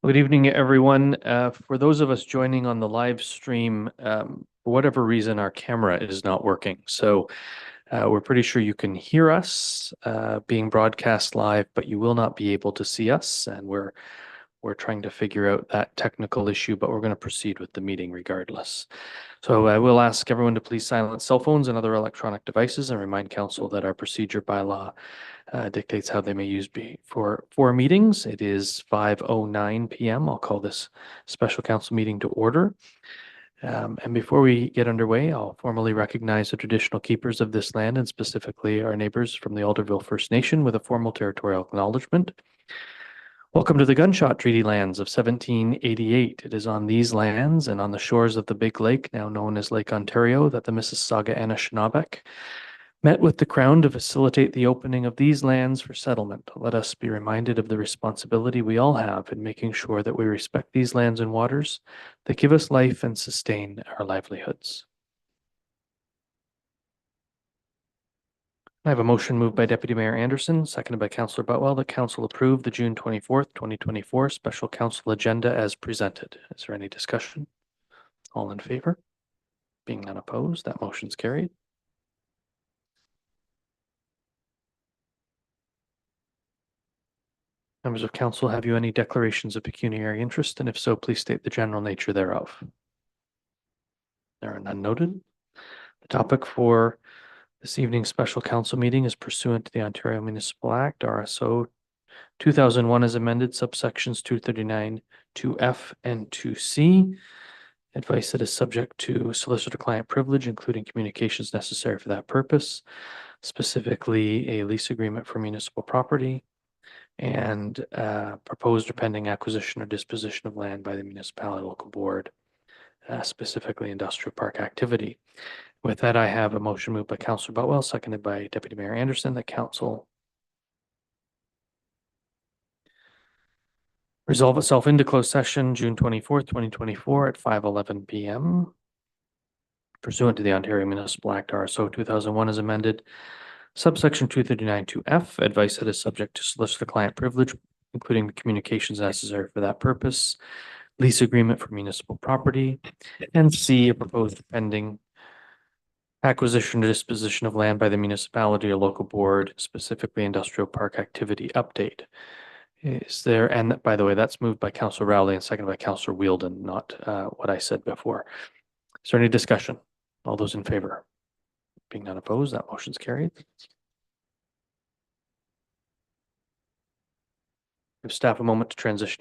Good evening, everyone. For those of us joining on the live stream, for whatever reason, our camera is not working. So we're pretty sure you can hear us being broadcast live, but you will not be able to see us. And we're trying to figure out that technical issue, but we're going to proceed with the meeting regardless. So I will ask everyone to please silence cell phones and other electronic devices and remind council that our procedure by law dictates how they may use for meetings. It is 5:09 p.m. I'll call this special council meeting to order. And before we get underway, I'll formally recognize the traditional keepers of this land and specifically our neighbors from the Alderville First Nation with a formal territorial acknowledgement. Welcome to the Gunshot Treaty lands of 1788. It is on these lands and on the shores of the Big Lake, now known as Lake Ontario, that the Mississauga Anishinaabe met with the Crown to facilitate the opening of these lands for settlement. Let us be reminded of the responsibility we all have in making sure that we respect these lands and waters that give us life and sustain our livelihoods. I have a motion moved by Deputy Mayor Anderson, seconded by Councillor Butwell, that Council approve the June 24th, 2024 Special Council Agenda as presented. Is there any discussion? All in favor? Being none opposed, that motion's carried. Members of council, have you any declarations of pecuniary interest? And if so, please state the general nature thereof. There are none noted. The topic for this evening's special council meeting is pursuant to the Ontario Municipal Act, R.S.O. 2001 as amended, subsections 239 2F and 2C. Advice that is subject to solicitor-client privilege, including communications necessary for that purpose, specifically a lease agreement for municipal property, and proposed or pending acquisition or disposition of land by the municipality local board, specifically industrial park activity. With that, I have a motion moved by Councillor Butwell, seconded by Deputy Mayor Anderson, that council resolve itself into closed session June 24th, 2024 at 5:11 p.m. pursuant to the Ontario Municipal Act R.S.O. 2001 as amended, subsection 239 2F, advice that is subject to solicitor-client privilege, including the communications necessary for that purpose, lease agreement for municipal property, and C, a proposed pending acquisition or disposition of land by the municipality or local board, specifically industrial park activity update. Is there, and by the way, that's moved by Councillor Rowley and seconded by Councillor Wheeldon, not what I said before. Is there any discussion? All those in favor? Being none opposed, that motion's carried. Give staff a moment to transition